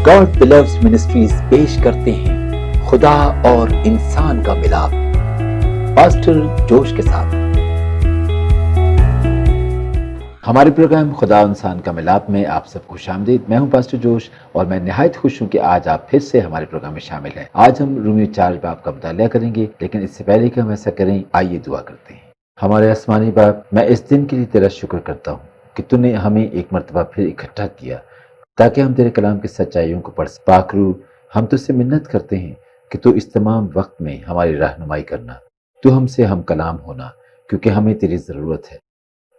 God believes ministries پیش کرتے ہیں خدا اور انسان کا ملاپ، پاسٹر جوش کے ساتھ۔ ہمارے پروگرام خدا اور انسان کا ملاپ میں آپ سب کو خوش آمدید۔ میں ہوں پاسٹر جوش اور میں نہایت خوش ہوں کہ آج آپ پھر سے ہمارے پروگرام میں شامل ہیں۔ آج ہم رومیو 4 باب کا مطالعہ کریں گے، لیکن اس سے پہلے کہ ہم ایسا کریں آئیے دعا کرتے ہیں۔ ہمارے آسمانی باپ، میں اس دن کے لیے تیرا شکر کرتا ہوں کہ تو نے ہمیں ایک مرتبہ پھر اکٹھا کیا تاکہ ہم تیرے کلام کی سچائیوں کو پڑھ سکیں۔ پاک روح، ہم تجھ سے منت کرتے ہیں کہ تو اس تمام وقت میں ہماری رہنمائی کرنا، تو ہم سے ہم کلام ہونا، کیونکہ ہمیں تیری ضرورت ہے۔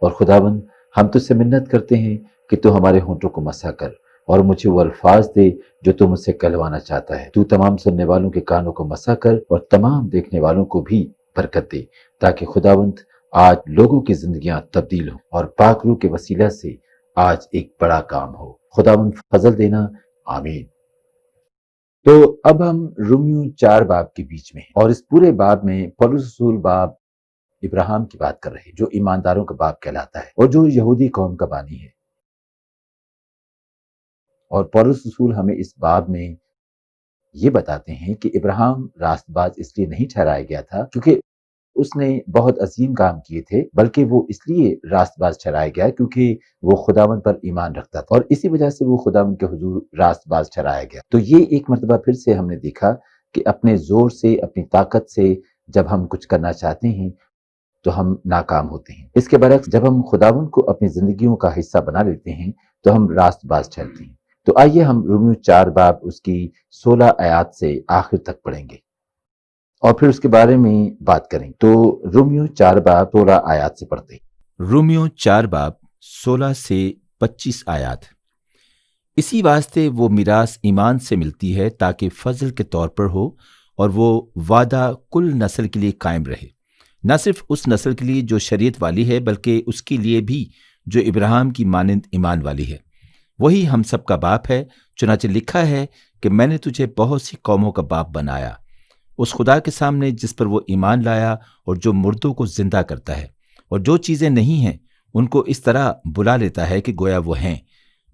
اور خداوند، ہم تجھ سے منت کرتے ہیں کہ تو ہمارے ہونٹوں کو مسح کر اور مجھے وہ الفاظ دے جو تو مجھ سے کہلوانا چاہتا ہے۔ تو تمام سننے والوں کے کانوں کو مسح کر اور تمام دیکھنے والوں کو بھی برکت دے، تاکہ خداوند آج لوگوں کی زندگیاں تبدیل ہوں اور پاک روح کے وسیلہ سے آج ایک بڑا کام ہو۔ خداوند فضل دینا، آمین۔ تو اب ہم رومیو 4 باب کے بیچ میں ہیں، اور اس پورے باب میں پولس رسول باب ابراہیم کی بات کر رہے ہیں، جو ایمانداروں کا باب کہلاتا ہے اور جو یہودی قوم کا بانی ہے۔ اور پولس رسول ہمیں اس باب میں یہ بتاتے ہیں کہ ابراہیم راست باز اس لیے نہیں ٹھہرایا گیا تھا کیونکہ اس نے بہت عظیم کام کیے تھے، بلکہ وہ اس لیے راست باز ٹھہرایا گیا کیونکہ وہ خداوند پر ایمان رکھتا تھا، اور اسی وجہ سے وہ خداوند کے حضور راست باز ٹھہرایا گیا۔ تو یہ ایک مرتبہ پھر سے ہم نے دیکھا کہ اپنے زور سے، اپنی طاقت سے جب ہم کچھ کرنا چاہتے ہیں تو ہم ناکام ہوتے ہیں۔ اس کے برعکس جب ہم خداوند کو اپنی زندگیوں کا حصہ بنا لیتے ہیں تو ہم راست باز ٹھہرتے ہیں۔ تو آئیے ہم رومیو 4 باب اس کی 16 آیات سے آخر تک پڑھیں گے اور پھر اس کے بارے میں بات کریں۔ تو رومیو 4 باب 16 آیات سے پڑھتے ہیں۔ رومیو 4 باب 16 سے 25 آیات۔ اسی واسطے وہ میراث ایمان سے ملتی ہے تاکہ فضل کے طور پر ہو، اور وہ وعدہ کل نسل کے لیے قائم رہے، نہ صرف اس نسل کے لیے جو شریعت والی ہے بلکہ اس کے لیے بھی جو ابراہیم کی مانند ایمان والی ہے۔ وہی ہم سب کا باپ ہے، چنانچہ لکھا ہے کہ میں نے تجھے بہت سی قوموں کا باپ بنایا، اس خدا کے سامنے جس پر وہ ایمان لایا اور جو مردوں کو زندہ کرتا ہے، اور جو چیزیں نہیں ہیں ان کو اس طرح بلا لیتا ہے کہ گویا وہ ہیں۔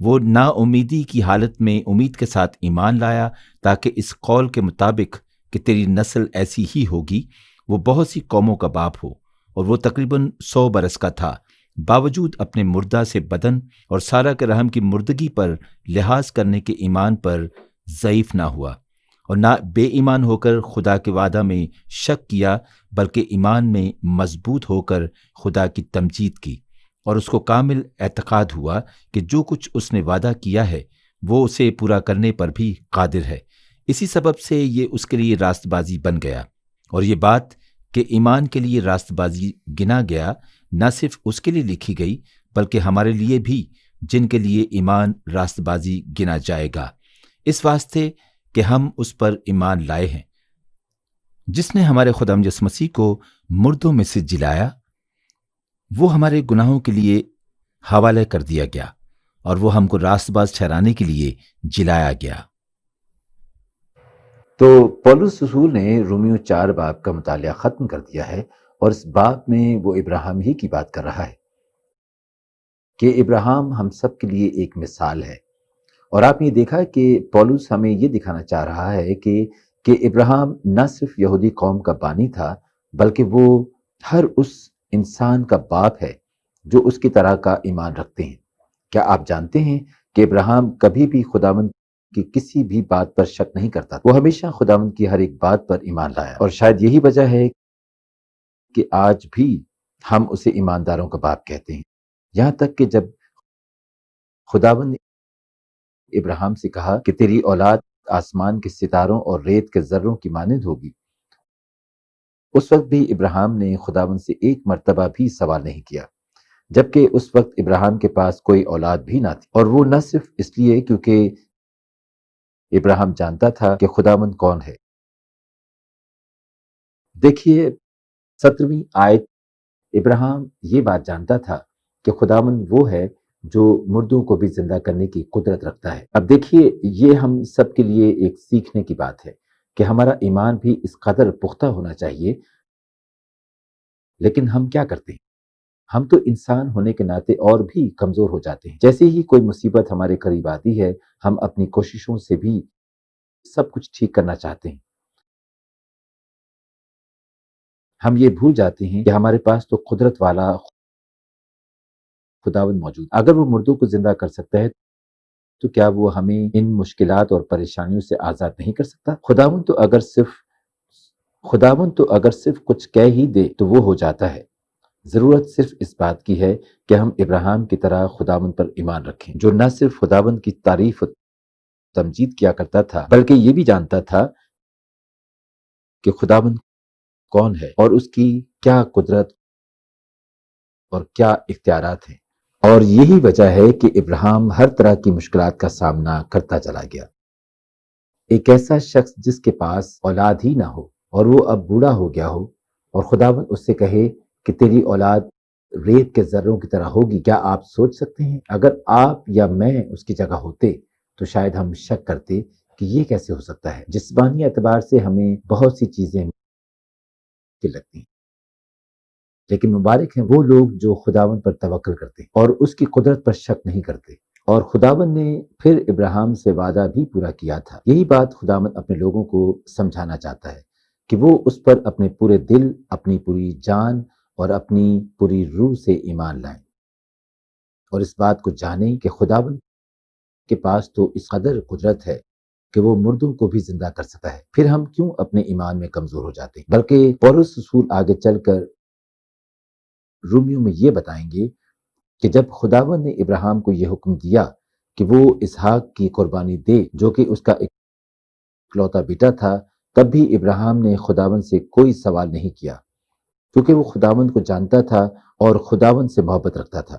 وہ نا امیدی کی حالت میں امید کے ساتھ ایمان لایا تاکہ اس قول کے مطابق کہ تیری نسل ایسی ہی ہوگی وہ بہت سی قوموں کا باپ ہو۔ اور وہ تقریباً 100 برس کا تھا، باوجود اپنے مردہ سے بدن اور سارہ کے رحم کی مردگی پر لحاظ کرنے کے ایمان پر ضعیف نہ ہوا، اور نہ بے ایمان ہو کر خدا کے وعدہ میں شک کیا، بلکہ ایمان میں مضبوط ہو کر خدا کی تمجید کی، اور اس کو کامل اعتقاد ہوا کہ جو کچھ اس نے وعدہ کیا ہے وہ اسے پورا کرنے پر بھی قادر ہے۔ اسی سبب سے یہ اس کے لیے راست بازی بن گیا۔ اور یہ بات کہ ایمان کے لیے راست بازی گنا گیا نہ صرف اس کے لیے لکھی گئی بلکہ ہمارے لیے بھی، جن کے لیے ایمان راست بازی گنا جائے گا، اس واسطے کہ ہم اس پر ایمان لائے ہیں جس نے ہمارے خدا یسوع مسیح کو مردوں میں سے جلایا۔ وہ ہمارے گناہوں کے لیے حوالے کر دیا گیا اور وہ ہم کو راست باز ٹھہرانے کے لیے جلایا گیا۔ تو پولس رسول نے رومیو 4 باب کا مطالعہ ختم کر دیا ہے، اور اس باب میں وہ ابراہیم ہی کی بات کر رہا ہے کہ ابراہیم ہم سب کے لیے ایک مثال ہے۔ اور آپ نے یہ دیکھا کہ پولس ہمیں یہ دکھانا چاہ رہا ہے کہ ابراہیم نہ صرف یہودی قوم کا بانی تھا بلکہ وہ ہر اس انسان کا باپ ہے جو اس کی طرح کا ایمان رکھتے ہیں۔ کیا آپ جانتے ہیں کہ ابراہیم کبھی بھی خداوند کی کسی بھی بات پر شک نہیں کرتا، وہ ہمیشہ خداوند کی ہر ایک بات پر ایمان لایا، اور شاید یہی وجہ ہے کہ آج بھی ہم اسے ایمانداروں کا باپ کہتے ہیں۔ یہاں تک کہ جب خداوند نے ابراہیم سے کہا کہ تیری اولاد آسمان کے ستاروں اور ریت کے ذروں کی مانند ہوگی، اس وقت بھی ابراہیم نے خداوند سے ایک مرتبہ بھی سوال نہیں کیا، جبکہ اس وقت ابراہیم کے پاس کوئی اولاد بھی نہ تھی، اور وہ نہ صرف اس لیے کیونکہ ابراہیم جانتا تھا کہ خداوند کون ہے۔ دیکھیے 17ویں آیت، ابراہیم یہ بات جانتا تھا کہ خداوند وہ ہے جو مردوں کو بھی زندہ کرنے کی قدرت رکھتا ہے۔ اب دیکھیے یہ ہم سب کے لیے ایک سیکھنے کی بات ہے کہ ہمارا ایمان بھی اس قدر پختہ ہونا چاہیے، لیکن ہم کیا کرتے ہیں؟ ہم تو انسان ہونے کے ناطے اور بھی کمزور ہو جاتے ہیں۔ جیسے ہی کوئی مصیبت ہمارے قریب آتی ہے، ہم اپنی کوششوں سے بھی سب کچھ ٹھیک کرنا چاہتے ہیں۔ ہم یہ بھول جاتے ہیں کہ ہمارے پاس تو قدرت والا خداوند موجود ہے۔ اگر وہ مردوں کو زندہ کر سکتا ہے تو کیا وہ ہمیں ان مشکلات اور پریشانیوں سے آزاد نہیں کر سکتا؟ خداوند تو اگر صرف کچھ کہہ ہی دے تو وہ ہو جاتا ہے۔ ضرورت صرف اس بات کی ہے کہ ہم ابراہیم کی طرح خداوند پر ایمان رکھیں، جو نہ صرف خداوند کی تعریف و تمجید کیا کرتا تھا بلکہ یہ بھی جانتا تھا کہ خداوند کون ہے اور اس کی کیا قدرت اور کیا اختیارات ہیں۔ اور یہی وجہ ہے کہ ابراہیم ہر طرح کی مشکلات کا سامنا کرتا چلا گیا۔ ایک ایسا شخص جس کے پاس اولاد ہی نہ ہو اور وہ اب بوڑھا ہو گیا ہو اور خداوند اس سے کہے کہ تیری اولاد ریت کے ذروں کی طرح ہوگی، کیا آپ سوچ سکتے ہیں اگر آپ یا میں اس کی جگہ ہوتے تو شاید ہم شک کرتے کہ یہ کیسے ہو سکتا ہے۔ جسمانی اعتبار سے ہمیں بہت سی چیزیں مشکل لگتی ہیں، لیکن مبارک ہیں وہ لوگ جو خداوند پر توکل کرتے اور اس کی قدرت پر شک نہیں کرتے۔ اور خداوند نے پھر ابراہیم سے وعدہ بھی پورا کیا تھا۔ یہی بات خداوند اپنے لوگوں کو سمجھانا چاہتا ہے کہ وہ اس پر اپنے پورے دل، اپنی پوری جان اور اپنی پوری روح سے ایمان لائیں اور اس بات کو جانیں کہ خداوند کے پاس تو اس قدر قدرت ہے کہ وہ مردوں کو بھی زندہ کر سکتا ہے۔ پھر ہم کیوں اپنے ایمان میں کمزور ہو جاتے ہیں؟ بلکہ پولس رسول آگے چل کر رومیوں میں یہ بتائیں گے کہ جب خداوند نے ابراہیم کو یہ حکم دیا کہ وہ اسحاق کی قربانی دے جو کہ اس کا اکلوتا بیٹا تھا، تب بھی ابراہیم نے خداوند سے کوئی سوال نہیں کیا، کیونکہ وہ خداوند کو جانتا تھا اور خداوند سے محبت رکھتا تھا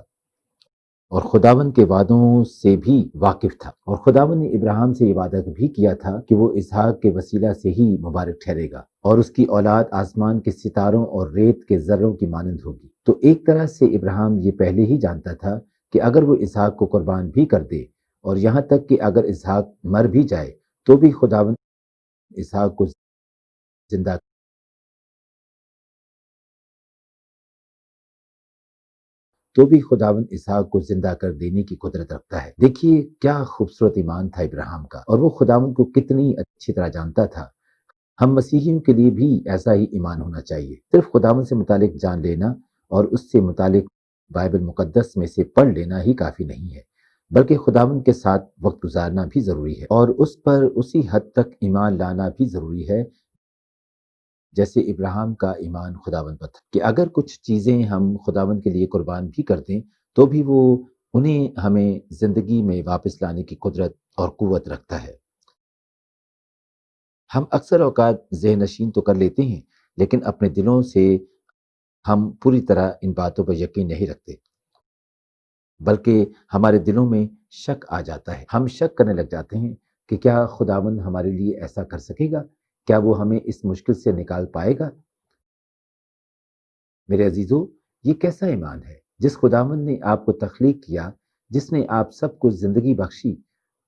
اور خداوند کے وعدوں سے بھی واقف تھا۔ اور خداوند نے ابراہیم سے یہ وعدہ بھی کیا تھا کہ وہ اسحاق کے وسیلہ سے ہی مبارک ٹھہرے گا اور اس کی اولاد آسمان کے ستاروں اور ریت کے ذروں کی مانند ہوگی۔ تو ایک طرح سے ابراہیم یہ پہلے ہی جانتا تھا کہ اگر وہ اسحاق کو قربان بھی کر دے اور یہاں تک کہ اگر اسحاق مر بھی جائے تو بھی خداوند اسحاق کو زندہ کر دینے کی قدرت رکھتا ہے۔ دیکھیے کیا خوبصورت ایمان تھا ابراہیم کا، اور وہ خداوند کو کتنی اچھی طرح جانتا تھا۔ ہم مسیحیوں کے لیے بھی ایسا ہی ایمان ہونا چاہیے۔ صرف خداوند سے متعلق جان لینا اور اس سے متعلق بائبل مقدس میں سے پڑھ لینا ہی کافی نہیں ہے، بلکہ خداوند کے ساتھ وقت گزارنا بھی ضروری ہے اور اس پر اسی حد تک ایمان لانا بھی ضروری ہے جیسے ابراہیم کا ایمان خداوند پر تھا، کہ اگر کچھ چیزیں ہم خداوند کے لیے قربان بھی کر دیں تو بھی وہ انہیں ہمیں زندگی میں واپس لانے کی قدرت اور قوت رکھتا ہے۔ ہم اکثر اوقات ذہن نشین تو کر لیتے ہیں، لیکن اپنے دلوں سے ہم پوری طرح ان باتوں پر یقین نہیں رکھتے، بلکہ ہمارے دلوں میں شک آ جاتا ہے۔ ہم شک کرنے لگ جاتے ہیں کہ کیا خداوند ہمارے لیے ایسا کر سکے گا؟ کیا وہ ہمیں اس مشکل سے نکال پائے گا؟ میرے عزیزو، یہ کیسا ایمان ہے؟ جس خداوند نے آپ کو تخلیق کیا، جس نے آپ سب کو زندگی بخشی،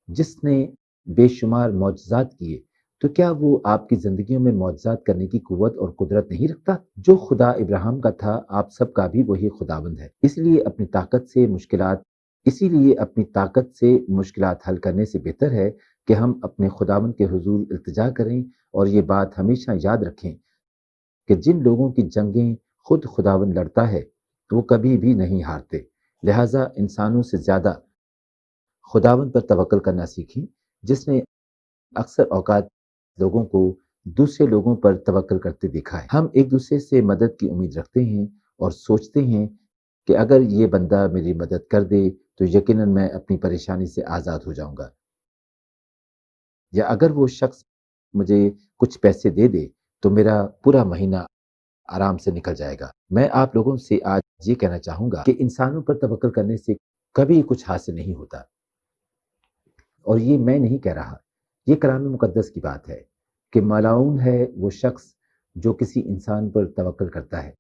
جس نے بے شمار معجزات کیے، تو کیا وہ آپ کی زندگیوں میں معجزات کرنے کی قوت اور قدرت نہیں رکھتا؟ جو خدا ابراہیم کا تھا، آپ سب کا بھی وہی خداوند ہے۔ اسی لیے اپنی طاقت سے مشکلات حل کرنے سے بہتر ہے کہ ہم اپنے خداوند کے حضور التجا کریں اور یہ بات ہمیشہ یاد رکھیں کہ جن لوگوں کی جنگیں خود خداوند لڑتا ہے وہ کبھی بھی نہیں ہارتے۔ لہٰذا انسانوں سے زیادہ خداوند پر توکل کرنا سیکھیں، جس نے اکثر اوقات لوگوں کو دوسرے لوگوں پر توکل کرتے دیکھا ہے۔ ہم ایک دوسرے سے مدد کی امید رکھتے ہیں اور سوچتے ہیں کہ اگر یہ بندہ میری مدد کر دے تو یقیناً میں اپنی پریشانی سے آزاد ہو جاؤں گا، یا اگر وہ شخص مجھے کچھ پیسے دے دے تو میرا پورا مہینہ آرام سے نکل جائے گا۔ میں آپ لوگوں سے آج یہ کہنا چاہوں گا کہ انسانوں پر توکل کرنے سے کبھی کچھ حاصل نہیں ہوتا، اور یہ میں نہیں کہہ رہا، یہ کلام مقدس کی بات ہے کہ ملعون ہے وہ شخص جو کسی انسان پر توکل کرتا ہے۔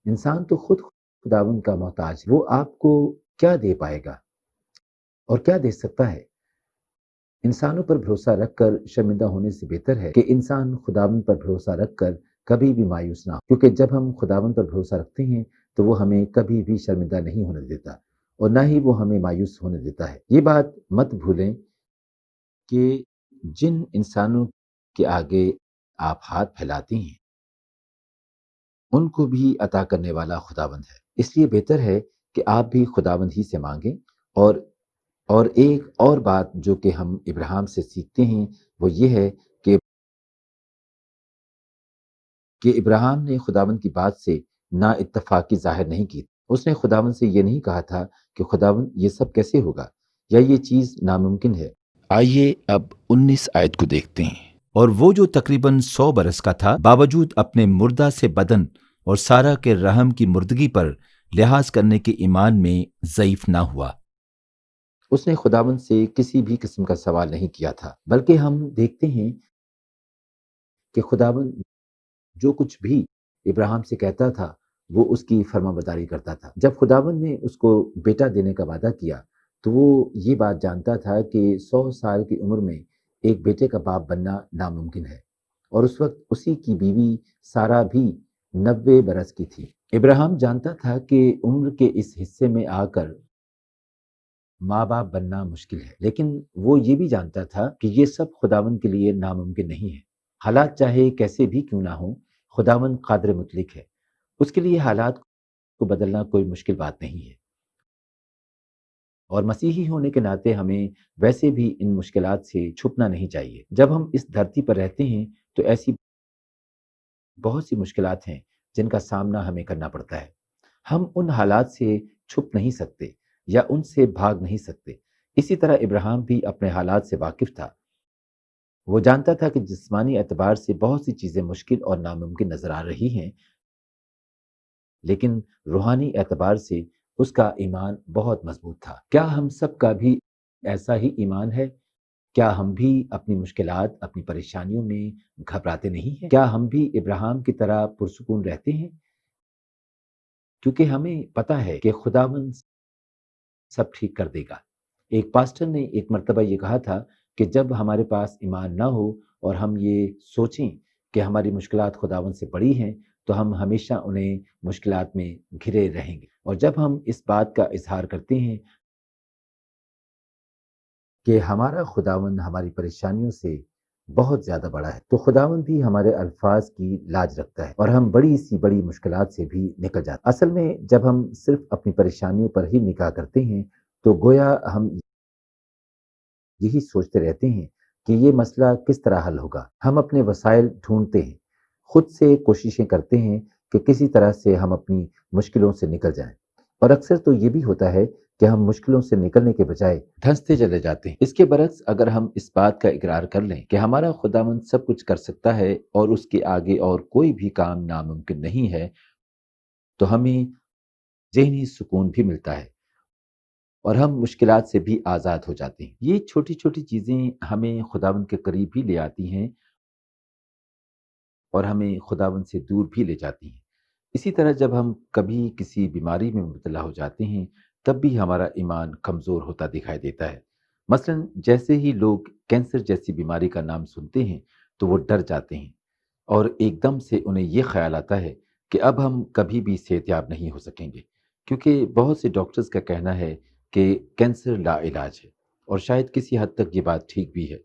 انسان تو خود خداوند کا محتاج ہے، وہ آپ کو کیا دے پائے گا اور کیا دے سکتا ہے؟ انسانوں پر بھروسہ رکھ کر شرمندہ ہونے سے بہتر ہے کہ انسان خداوند پر بھروسہ رکھ کر کبھی بھی مایوس نہ ہو، کیونکہ جب ہم خداوند پر بھروسہ رکھتے ہیں تو وہ ہمیں کبھی بھی شرمندہ نہیں ہونے دیتا اور نہ ہی وہ ہمیں مایوس ہونے دیتا ہے۔ یہ بات مت بھولیں کہ جن انسانوں کے آگے آپ ہاتھ پھیلاتے ہیں ان کو بھی عطا کرنے والا خداوند ہے۔ اس لیے بہتر ہے کہ آپ بھی خداوند ہی سے مانگیں۔ اور ایک اور بات جو کہ ہم ابراہیم سے سیکھتے ہیں وہ یہ ہے کہ ابراہیم نے خداوند کی بات سے نا اتفاقی ظاہر نہیں کی۔ اس نے خداوند سے یہ نہیں کہا تھا کہ خداوند یہ سب کیسے ہوگا یا یہ چیز ناممکن ہے۔ آئیے اب 19 آیت کو دیکھتے ہیں۔ اور وہ جو تقریباً 100 برس کا تھا، باوجود اپنے مردہ سے بدن اور سارہ کے رحم کی مردگی پر لحاظ کرنے کے ایمان میں ضعیف نہ ہوا۔ اس نے خداوند سے کسی بھی قسم کا سوال نہیں کیا تھا، بلکہ ہم دیکھتے ہیں کہ خداوند جو کچھ بھی ابراہیم سے کہتا تھا وہ اس کی فرما برداری کرتا تھا۔ جب خداوند نے اس کو بیٹا دینے کا وعدہ کیا تو وہ یہ بات جانتا تھا کہ 100 سال کی عمر میں ایک بیٹے کا باپ بننا ناممکن ہے، اور اس وقت اسی کی بیوی سارہ بھی 90 برس کی تھی۔ ابراہیم جانتا تھا کہ عمر کے اس حصے میں آ کر ماں باپ بننا مشکل ہے، لیکن وہ یہ بھی جانتا تھا کہ یہ سب خداوند کے لیے ناممکن نہیں ہے۔ حالات چاہے کیسے بھی کیوں نہ ہوں، خداوند قادر مطلق ہے۔ اس کے لیے حالات کو بدلنا کوئی مشکل بات نہیں ہے، اور مسیحی ہونے کے ناطے ہمیں ویسے بھی ان مشکلات سے چھپنا نہیں چاہیے۔ جب ہم اس دھرتی پر رہتے ہیں تو ایسی بہت سی مشکلات ہیں جن کا سامنا ہمیں کرنا پڑتا ہے۔ ہم ان حالات سے چھپ نہیں سکتے یا ان سے بھاگ نہیں سکتے۔ اسی طرح ابراہیم بھی اپنے حالات سے واقف تھا۔ وہ جانتا تھا کہ جسمانی اعتبار سے بہت سی چیزیں مشکل اور ناممکن نظر آ رہی ہیں، لیکن روحانی اعتبار سے اس کا ایمان بہت مضبوط تھا۔ کیا ہم سب کا بھی ایسا ہی ایمان ہے؟ کیا ہم بھی اپنی مشکلات، اپنی پریشانیوں میں گھبراتے نہیں ہیں؟ کیا ہم بھی ابراہیم کی طرح پرسکون رہتے ہیں؟ کیونکہ ہمیں پتا ہے کہ خداوند سب ٹھیک کر دے گا۔ ایک پاسٹر نے ایک مرتبہ یہ کہا تھا کہ جب ہمارے پاس ایمان نہ ہو اور ہم یہ سوچیں کہ ہماری مشکلات خداوند سے بڑی ہیں تو ہم ہمیشہ انہیں مشکلات میں گھرے رہیں گے، اور جب ہم اس بات کا اظہار کرتے ہیں کہ ہمارا خداوند ہماری پریشانیوں سے بہت زیادہ بڑا ہے تو خداوند بھی ہمارے الفاظ کی لاج رکھتا ہے اور ہم بڑی سی بڑی مشکلات سے بھی نکل جاتے ہیں۔ اصل میں جب ہم صرف اپنی پریشانیوں پر ہی نگاہ کرتے ہیں تو گویا ہم یہی سوچتے رہتے ہیں کہ یہ مسئلہ کس طرح حل ہوگا۔ ہم اپنے وسائل ڈھونڈتے ہیں، خود سے کوششیں کرتے ہیں کہ کسی طرح سے ہم اپنی مشکلوں سے نکل جائیں، اور اکثر تو یہ بھی ہوتا ہے کہ ہم مشکلوں سے نکلنے کے بجائے دھنستے چلے جاتے ہیں۔ اس کے برعکس اگر ہم اس بات کا اقرار کر لیں کہ ہمارا خداوند سب کچھ کر سکتا ہے اور اس کے آگے اور کوئی بھی کام ناممکن نہیں ہے، تو ہمیں ذہنی سکون بھی ملتا ہے اور ہم مشکلات سے بھی آزاد ہو جاتے ہیں۔ یہ چھوٹی چھوٹی چیزیں ہمیں خداوند کے قریب بھی لے آتی ہیں اور ہمیں خداوند سے دور بھی لے جاتی ہیں۔ اسی طرح جب ہم کبھی کسی بیماری میں مبتلا ہو جاتے ہیں تب بھی ہمارا ایمان کمزور ہوتا دکھائی دیتا ہے۔ مثلا جیسے ہی لوگ کینسر جیسی بیماری کا نام سنتے ہیں تو وہ ڈر جاتے ہیں اور ایک دم سے انہیں یہ خیال آتا ہے کہ اب ہم کبھی بھی صحت یاب نہیں ہو سکیں گے، کیونکہ بہت سے ڈاکٹرز کا کہنا ہے کہ کینسر لا علاج ہے، اور شاید کسی حد تک یہ بات ٹھیک بھی ہے۔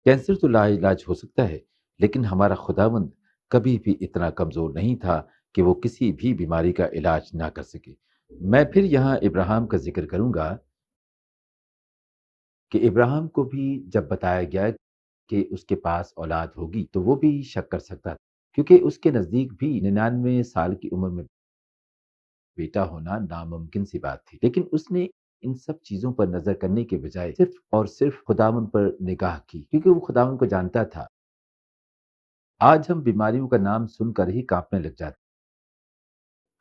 کینسر تو لا علاج ہو سکتا ہے، لیکن ہمارا خداوند کبھی بھی اتنا کمزور نہیں تھا کہ وہ کسی بھی بیماری کا علاج نہ کر سکے۔ میں پھر یہاں ابراہیم کا ذکر کروں گا کہ ابراہیم کو بھی جب بتایا گیا کہ اس کے پاس اولاد ہوگی تو وہ بھی شک کر سکتا تھا، کیونکہ اس کے نزدیک بھی 99 سال کی عمر میں بیٹا ہونا ناممکن سی بات تھی، لیکن اس نے ان سب چیزوں پر نظر کرنے کے بجائے صرف اور صرف خداوند پر نگاہ کی، کیونکہ وہ خداوند کو جانتا تھا۔ آج ہم بیماریوں کا نام سن کر ہی کانپنے لگ جاتے ہیں۔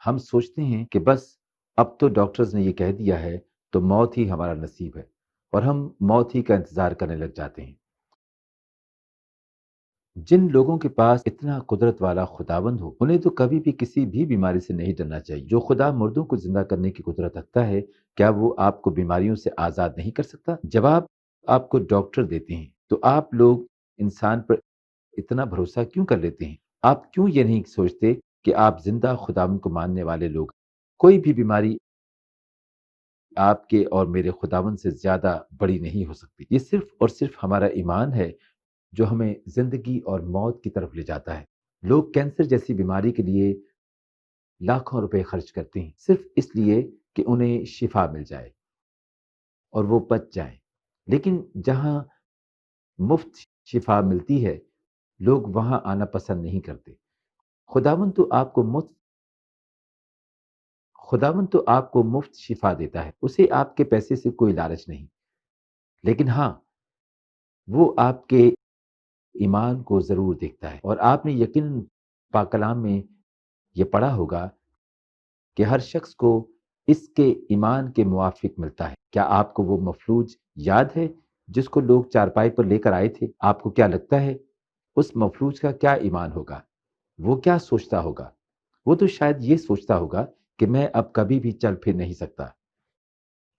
ہم سوچتے ہیں کہ بس اب تو ڈاکٹرز نے یہ کہہ دیا ہے تو موت ہی ہمارا نصیب ہے، اور ہم موت ہی کا انتظار کرنے لگ جاتے ہیں۔ جن لوگوں کے پاس اتنا قدرت والا خداوند ہو انہیں تو کبھی بھی کسی بھی بیماری سے نہیں ڈرنا چاہیے۔ جو خدا مردوں کو زندہ کرنے کی قدرت رکھتا ہے، کیا وہ آپ کو بیماریوں سے آزاد نہیں کر سکتا؟ جواب آپ کو ڈاکٹر دیتے ہیں تو آپ لوگ انسان پر اتنا بھروسہ کیوں کر لیتے ہیں؟ آپ کیوں یہ نہیں سوچتے کہ آپ زندہ خداوند کو ماننے والے لوگ کوئی بھی بیماری آپ کے اور میرے خداوند سے زیادہ بڑی نہیں ہو سکتی۔ یہ صرف اور صرف ہمارا ایمان ہے جو ہمیں زندگی اور موت کی طرف لے جاتا ہے۔ لوگ کینسر جیسی بیماری کے لیے لاکھوں روپے خرچ کرتے ہیں صرف اس لیے کہ انہیں شفا مل جائے اور وہ بچ جائیں، لیکن جہاں مفت شفا ملتی ہے لوگ وہاں آنا پسند نہیں کرتے۔ خداوند تو آپ کو مفت خداوند تو آپ کو مفت شفا دیتا ہے، اسے آپ کے پیسے سے کوئی لالچ نہیں، لیکن ہاں وہ آپ کے ایمان کو ضرور دیکھتا ہے۔ اور آپ نے یقیناً پاک کلام میں یہ پڑھا ہوگا کہ ہر شخص کو اس کے ایمان کے موافق ملتا ہے۔ کیا آپ کو وہ مفلوج یاد ہے جس کو لوگ چارپائی پر لے کر آئے تھے؟ آپ کو کیا لگتا ہے اس مفلوج کا کیا ایمان ہوگا؟ وہ کیا سوچتا ہوگا؟ وہ تو شاید یہ سوچتا ہوگا کہ میں اب کبھی بھی چل پھر نہیں سکتا،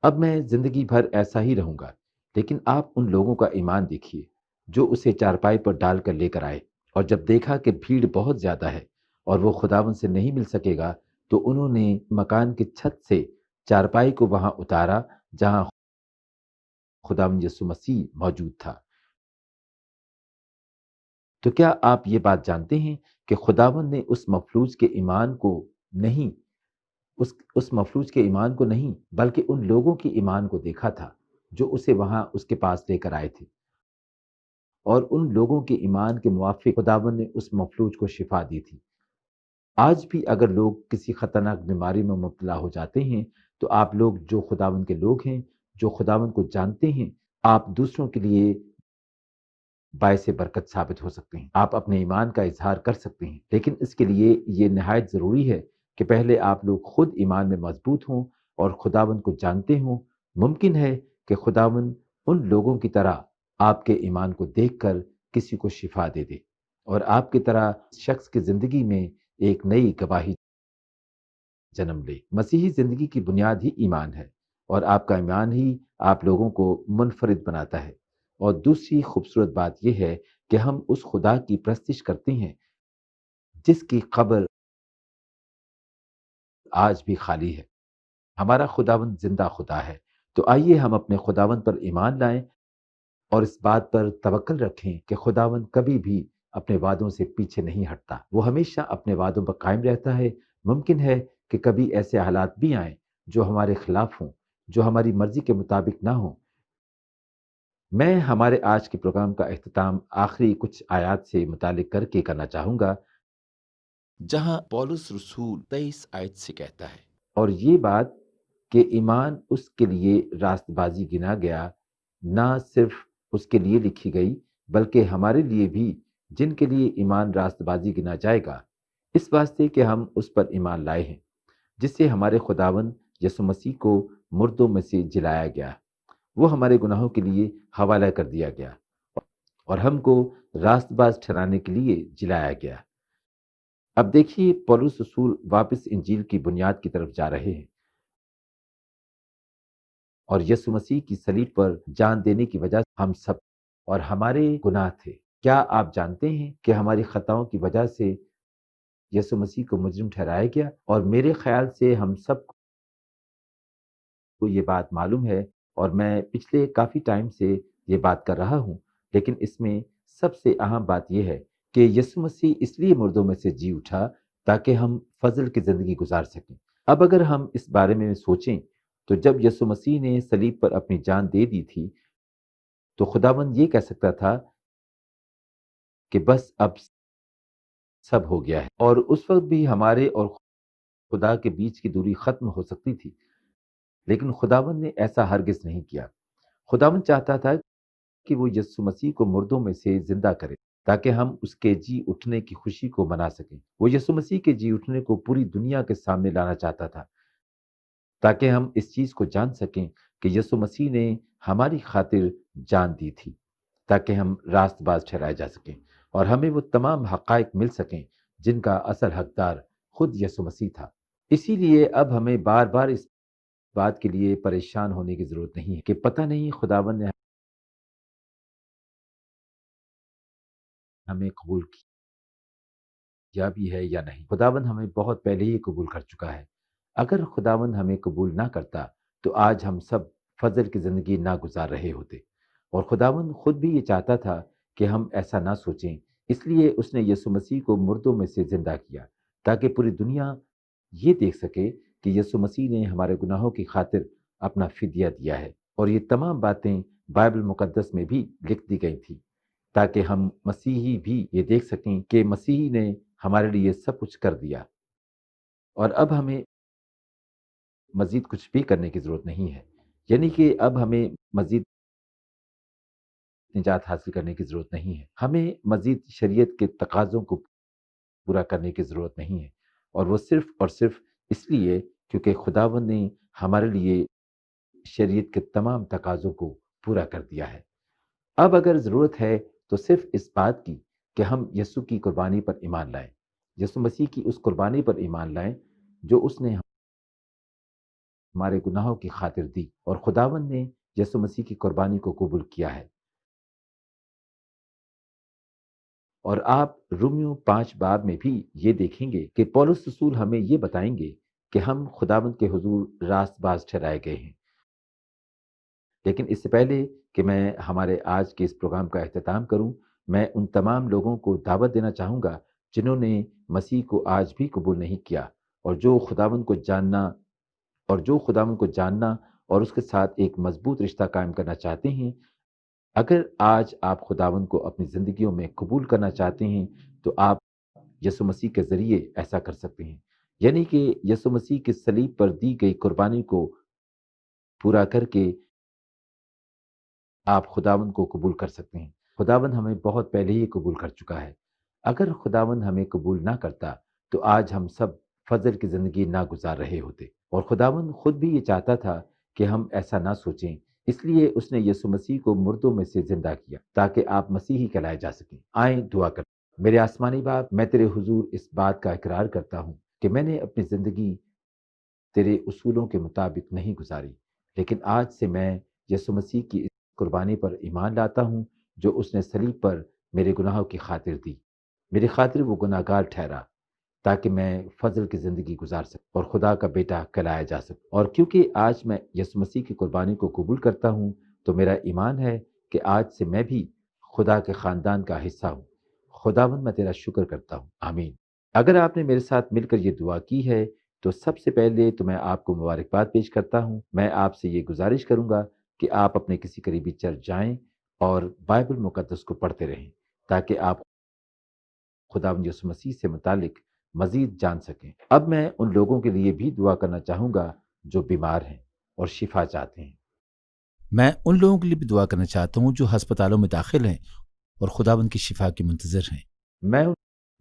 اب میں زندگی بھر ایسا ہی رہوں گا۔ لیکن آپ ان لوگوں کا ایمان دیکھیے جو اسے چارپائی پر ڈال کر لے کر آئے، اور جب دیکھا کہ بھیڑ بہت زیادہ ہے اور وہ خداوند سے نہیں مل سکے گا تو انہوں نے مکان کی چھت سے چارپائی کو وہاں اتارا جہاں خداوند یسوع مسیح موجود تھا۔ تو کیا آپ یہ بات جانتے ہیں کہ خداوند نے اس مفلوج کے ایمان کو نہیں اس مفلوج کے ایمان کو نہیں بلکہ ان لوگوں کے ایمان کو دیکھا تھا جو اسے وہاں اس کے پاس لے کر آئے تھے، اور ان لوگوں کے ایمان کے موافق خداوند نے اس مفلوج کو شفا دی تھی۔ آج بھی اگر لوگ کسی خطرناک بیماری میں مبتلا ہو جاتے ہیں تو آپ لوگ جو خداوند کے لوگ ہیں، جو خداوند کو جانتے ہیں، آپ دوسروں کے لیے باعث برکت ثابت ہو سکتے ہیں۔ آپ اپنے ایمان کا اظہار کر سکتے ہیں، لیکن اس کے لیے یہ نہایت ضروری ہے کہ پہلے آپ لوگ خود ایمان میں مضبوط ہوں اور خداوند کو جانتے ہوں۔ ممکن ہے کہ خداوند ان لوگوں کی طرح آپ کے ایمان کو دیکھ کر کسی کو شفا دے دے اور آپ کی طرح شخص کی زندگی میں ایک نئی گواہی جنم لے۔ مسیحی زندگی کی بنیاد ہی ایمان ہے، اور آپ کا ایمان ہی آپ لوگوں کو منفرد بناتا ہے۔ اور دوسری خوبصورت بات یہ ہے کہ ہم اس خدا کی پرستش کرتے ہیں جس کی قبر آج بھی خالی ہے۔ ہمارا خداوند زندہ خدا ہے۔ تو آئیے ہم اپنے خداوند پر ایمان لائیں اور اس بات پر توکل رکھیں کہ خداوند کبھی بھی اپنے وعدوں سے پیچھے نہیں ہٹتا، وہ ہمیشہ اپنے وعدوں پر قائم رہتا ہے۔ ممکن ہے کہ کبھی ایسے حالات بھی آئیں جو ہمارے خلاف ہوں، جو ہماری مرضی کے مطابق نہ ہوں۔ میں ہمارے آج کے پروگرام کا اختتام آخری کچھ آیات سے متعلق کر کے کرنا چاہوں گا، جہاں پولس رسول 23 آیت سے کہتا ہے، اور یہ بات کہ ایمان اس کے لیے راست بازی گنا گیا، نہ صرف اس کے لیے لکھی گئی بلکہ ہمارے لیے بھی جن کے لیے ایمان راست بازی گنا جائے گا، اس واسطے کہ ہم اس پر ایمان لائے ہیں جس سے ہمارے خداوند یسوع مسیح کو مردوں میں سے جلایا گیا، وہ ہمارے گناہوں کے لیے حوالہ کر دیا گیا اور ہم کو راست باز ٹھہرانے کے لیے جلایا گیا۔ اب دیکھیے پولس رسول واپس انجیل کی بنیاد کی طرف جا رہے ہیں، اور یسوع مسیح کی صلیب پر جان دینے کی وجہ سے ہم سب اور ہمارے گناہ تھے۔ کیا آپ جانتے ہیں کہ ہماری خطاؤں کی وجہ سے یسوع مسیح کو مجرم ٹھہرایا گیا؟ اور میرے خیال سے ہم سب کو یہ بات معلوم ہے، اور میں پچھلے کافی ٹائم سے یہ بات کر رہا ہوں، لیکن اس میں سب سے اہم بات یہ ہے کہ یسوع مسیح اس لیے مردوں میں سے جی اٹھا تاکہ ہم فضل کی زندگی گزار سکیں۔ اب اگر ہم اس بارے میں سوچیں تو جب یسوع مسیح نے صلیب پر اپنی جان دے دی تھی تو خداوند یہ کہہ سکتا تھا کہ بس اب سب ہو گیا ہے، اور اس وقت بھی ہمارے اور خدا کے بیچ کی دوری ختم ہو سکتی تھی، لیکن خداوند نے ایسا ہرگز نہیں کیا۔ خداوند چاہتا تھا کہ وہ یسوع مسیح کو مردوں میں سے زندہ کرے تاکہ ہم اس کے جی اٹھنے کی خوشی کو منا سکیں۔ وہ یسوع مسیح کے جی اٹھنے کو پوری دنیا کے سامنے لانا چاہتا تھا تاکہ ہم اس چیز کو جان سکیں کہ یسوع مسیح نے ہماری خاطر جان دی تھی تاکہ ہم راست باز ٹھہرائے جا سکیں اور ہمیں وہ تمام حقائق مل سکیں جن کا اصل حقدار خود یسوع مسیح تھا۔ اسی لیے اب ہمیں بار بار اس بات کے لیے پریشان ہونے کی ضرورت نہیں ہے کہ پتہ نہیں خداوند نے ہمیں قبول کیا بھی ہے یا نہیں۔ خداوند ہمیں بہت پہلے ہی قبول کر چکا ہے۔ اگر خداوند ہمیں قبول نہ کرتا تو آج ہم سب فضل کی زندگی نہ گزار رہے ہوتے، اور خداوند خود بھی یہ چاہتا تھا کہ ہم ایسا نہ سوچیں، اس لیے اس نے یسوع مسیح کو مردوں میں سے زندہ کیا تاکہ پوری دنیا یہ دیکھ سکے کہ یسوع مسیح نے ہمارے گناہوں کی خاطر اپنا فدیہ دیا ہے، اور یہ تمام باتیں بائبل مقدس میں بھی لکھ دی گئی تھی تاکہ ہم مسیحی بھی یہ دیکھ سکیں کہ مسیح نے ہمارے لیے سب کچھ کر دیا، اور اب ہمیں مزید کچھ بھی کرنے کی ضرورت نہیں ہے، یعنی کہ اب ہمیں مزید نجات حاصل کرنے کی ضرورت نہیں ہے، ہمیں مزید شریعت کے تقاضوں کو پورا کرنے کی ضرورت نہیں ہے، اور وہ صرف اور صرف اس لیے کیونکہ خداوند نے ہمارے لیے شریعت کے تمام تقاضوں کو پورا کر دیا ہے۔ اب اگر ضرورت ہے تو صرف اس بات کی کہ ہم یسوع کی قربانی پر ایمان لائیں، یسوع مسیح کی اس قربانی پر ایمان لائیں جو اس نے ہمارے گناہوں کی خاطر دی، اور خداوند نے یسوع مسیح کی قربانی کو قبول کیا ہے۔ اور آپ رومیو 5 باب میں بھی یہ دیکھیں گے کہ پولس رسول ہمیں یہ بتائیں گے کہ ہم خداوند کے حضور راست باز ٹھہرائے گئے ہیں۔ لیکن اس سے پہلے کہ میں ہمارے آج کے اس پروگرام کا اختتام کروں، میں ان تمام لوگوں کو دعوت دینا چاہوں گا جنہوں نے مسیح کو آج بھی قبول نہیں کیا، اور جو خداوند کو جاننا اور اس کے ساتھ ایک مضبوط رشتہ قائم کرنا چاہتے ہیں۔ اگر آج آپ خداوند کو اپنی زندگیوں میں قبول کرنا چاہتے ہیں تو آپ یسوع مسیح کے ذریعے ایسا کر سکتے ہیں، یعنی کہ یسوع مسیح کے صلیب پر دی گئی قربانی کو پورا کر کے آپ خداوند کو قبول کر سکتے ہیں۔ خداوند ہمیں بہت پہلے ہی قبول کر چکا ہے۔ اگر خداوند ہمیں قبول نہ کرتا تو آج ہم سب فضل کی زندگی نہ گزار رہے ہوتے، اور خداوند خود بھی یہ چاہتا تھا کہ ہم ایسا نہ سوچیں، اس لیے اس نے یسوع مسیح کو مردوں میں سے زندہ کیا تاکہ آپ مسیحی کہلائے جا سکیں۔ آئیں دعا کریں۔ میرے آسمانی باپ، میں تیرے حضور اس بات کا اقرار کرتا ہوں کہ میں نے اپنی زندگی تیرے اصولوں کے مطابق نہیں گزاری، لیکن آج سے میں یسوع مسیح کی اس قربانی پر ایمان لاتا ہوں جو اس نے صلیب پر میرے گناہوں کی خاطر دی۔ میری خاطر وہ گناہ گار ٹھہرا تاکہ میں فضل کی زندگی گزار سکوں اور خدا کا بیٹا کہلایا جا سکوں، اور کیونکہ آج میں یسوع مسیح کی قربانی کو قبول کرتا ہوں تو میرا ایمان ہے کہ آج سے میں بھی خدا کے خاندان کا حصہ ہوں۔ خداوند میں تیرا شکر کرتا ہوں، آمین۔ اگر آپ نے میرے ساتھ مل کر یہ دعا کی ہے تو سب سے پہلے تو میں آپ کو مبارکباد پیش کرتا ہوں۔ میں آپ سے یہ گزارش کروں گا کہ آپ اپنے کسی قریبی چرچ جائیں اور بائبل مقدس کو پڑھتے رہیں تاکہ آپ خداوند یسوع مسیح سے متعلق مزید جان سکیں۔ اب میں ان لوگوں کے لیے بھی دعا کرنا چاہوں گا جو بیمار ہیں اور شفا چاہتے ہیں۔ میں ان لوگوں کے لیے بھی دعا کرنا چاہتا ہوں جو ہسپتالوں میں داخل ہیں اور خداوند کی شفا کے منتظر ہیں۔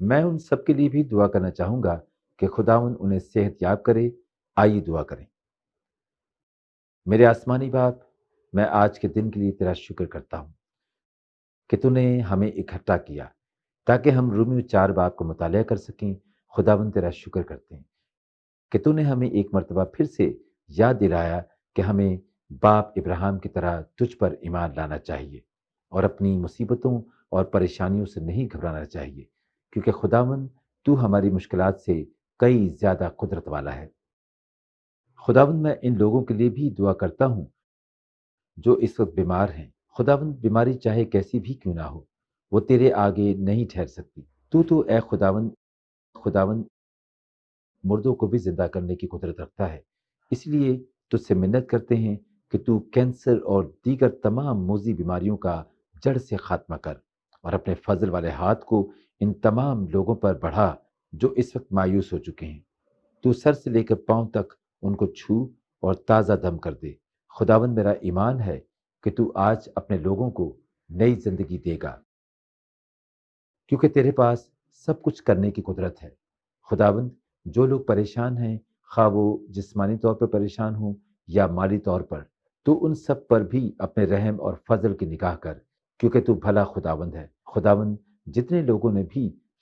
میں ان سب کے لیے بھی دعا کرنا چاہوں گا کہ خداوند انہیں صحت یاب کرے۔ آئیے دعا کریں۔ میرے آسمانی باپ، میں آج کے دن کے لیے تیرا شکر کرتا ہوں کہ تو نے ہمیں اکٹھا کیا تاکہ ہم رومیو 4 باب کو مطالعہ کر سکیں۔ خداوند تیرا شکر کرتے ہیں کہ تو نے ہمیں ایک مرتبہ پھر سے یاد دلایا کہ ہمیں باپ ابراہیم کی طرح تجھ پر ایمان لانا چاہیے اور اپنی مصیبتوں اور پریشانیوں سے نہیں گھبرانا چاہیے، کیونکہ خداوند تو ہماری مشکلات سے کئی زیادہ قدرت والا ہے۔ خداوند میں ان لوگوں کے لیے بھی دعا کرتا ہوں جو اس وقت بیمار ہیں۔ خداوند بیماری چاہے کیسی بھی کیوں نہ ہو، وہ تیرے آگے نہیں ٹھہر سکتی۔ تو اے خداوند مردوں کو بھی زندہ کرنے کی قدرت رکھتا ہے، اس لیے تجھ سے منت کرتے ہیں کہ تو کینسر اور دیگر تمام موذی بیماریوں کا جڑ سے خاتمہ کر، اور اپنے فضل والے ہاتھ کو ان تمام لوگوں پر بڑھا جو اس وقت مایوس ہو چکے ہیں۔ تو سر سے لے کر پاؤں تک ان کو چھو اور تازہ دم کر دے۔ خداوند میرا ایمان ہے کہ تو آج اپنے لوگوں کو نئی زندگی دے گا، کیونکہ تیرے پاس سب کچھ کرنے کی قدرت ہے۔ خداوند جو لوگ پریشان ہیں، خواہ وہ جسمانی طور پر پریشان ہوں یا مالی طور پر، تو ان سب پر بھی اپنے رحم اور فضل کی نگاہ کر، کیونکہ تو بھلا خداوند ہے۔ خداوند جتنے لوگوں نے بھی